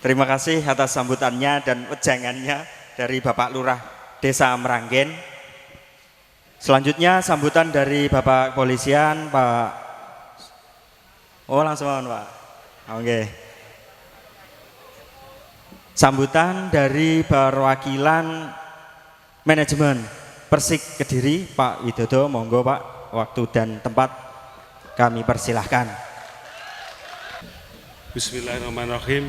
Terima kasih atas sambutannya dan wejangannya dari Bapak Lurah Desa Meranggen. Selanjutnya sambutan dari Bapak Kepolisian, Pak. Oh langsung Pak. Oke. Sambutan dari perwakilan manajemen Persik Kediri, Pak Widodo, monggo Pak, waktu dan tempat kami persilahkan. Bismillahirrahmanirrahim.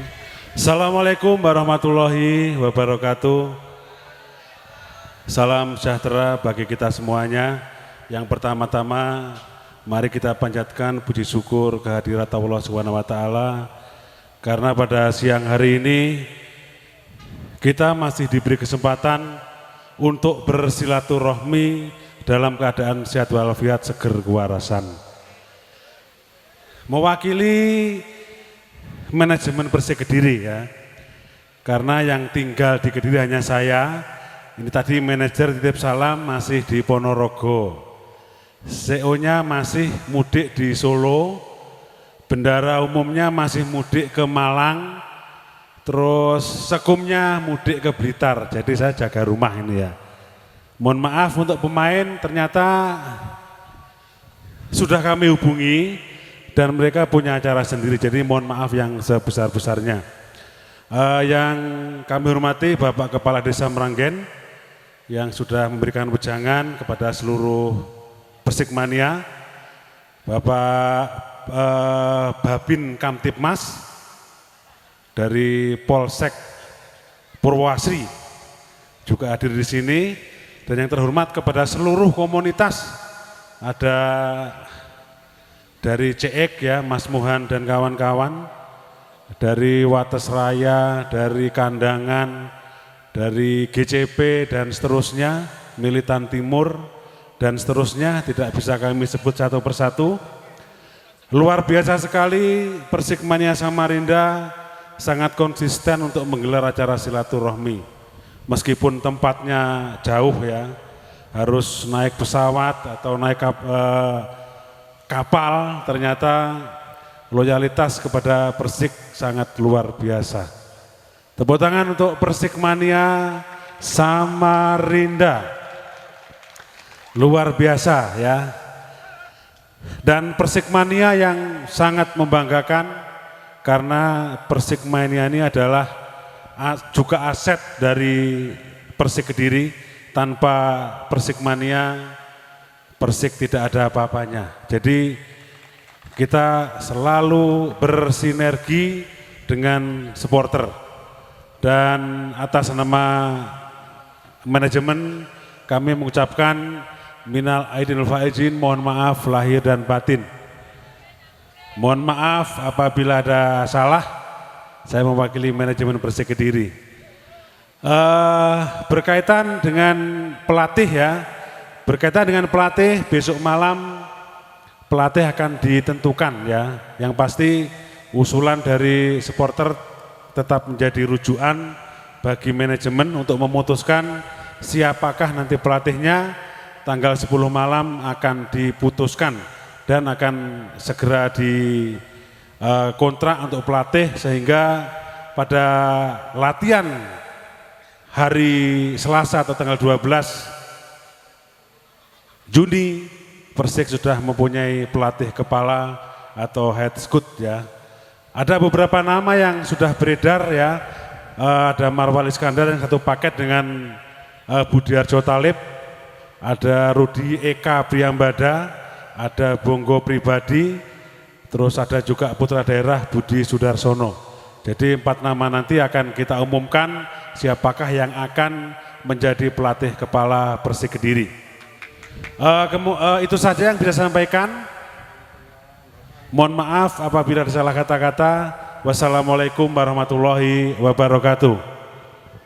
Assalamualaikum warahmatullahi wabarakatuh. Salam sejahtera bagi kita semuanya. Yang pertama-tama mari kita panjatkan puji syukur kehadirat Allah Subhanahu wa taala karena pada siang hari ini kita masih diberi kesempatan untuk bersilaturahmi dalam keadaan sehat walafiat, seger kewarasan. Mewakili manajemen Persik Kediri ya, karena yang tinggal di Kediri hanya saya. Ini tadi manajer titip salam masih di Ponorogo, CEO-nya masih mudik di Solo, bendara umumnya masih mudik ke Malang, terus sekumnya mudik ke Blitar. Jadi saya jaga rumah ini ya. Mohon maaf untuk pemain, ternyata sudah kami hubungi dan mereka punya acara sendiri, jadi mohon maaf yang sebesar-besarnya. Yang kami hormati Bapak Kepala Desa Meranggen yang sudah memberikan wejangan kepada seluruh Persikmania, Bapak Babin Kamtipmas dari Polsek Purwasri juga hadir di sini, dan yang terhormat kepada seluruh komunitas, ada dari CX ya, Mas Muhan dan kawan-kawan, dari Wates Raya, dari Kandangan, dari GCP dan seterusnya, Militan Timur dan seterusnya, tidak bisa kami sebut satu persatu. Luar biasa sekali, Persikmania Samarinda sangat konsisten untuk menggelar acara silaturahmi. Meskipun tempatnya jauh ya, harus naik pesawat atau naik kapal, ternyata loyalitas kepada Persik sangat luar biasa. Tepuk tangan untuk Persikmania Samarinda. Luar biasa ya. Dan Persikmania yang sangat membanggakan karena Persikmania ini adalah juga aset dari Persik Kediri. Tanpa Persikmania, Persik tidak ada apa-apanya. Jadi kita selalu bersinergi dengan supporter. Dan atas nama manajemen kami mengucapkan minal aidin wal faizin, mohon maaf lahir dan batin. Mohon maaf apabila ada salah, saya mewakili manajemen Persik Kediri. Berkaitan dengan pelatih ya, berkaitan dengan pelatih, besok malam pelatih akan ditentukan ya. Yang pasti usulan dari supporter tetap menjadi rujukan bagi manajemen untuk memutuskan siapakah nanti pelatihnya. Tanggal 10 malam akan diputuskan dan akan segera di kontrak untuk pelatih, sehingga pada latihan hari Selasa atau tanggal 12 Juni Persik sudah mempunyai pelatih kepala atau head coach ya. Ada beberapa nama yang sudah beredar ya, ada Marwal Iskandar yang satu paket dengan Budiarjo Talib, ada Rudi Eka Priambada, ada Bonggo Pribadi, terus ada juga putra daerah Budi Sudarsono. Jadi 4 nama nanti akan kita umumkan siapakah yang akan menjadi pelatih kepala Persik Kediri. Itu saja yang bisa saya sampaikan. Mohon maaf apabila ada salah kata-kata. Wassalamualaikum warahmatullahi wabarakatuh.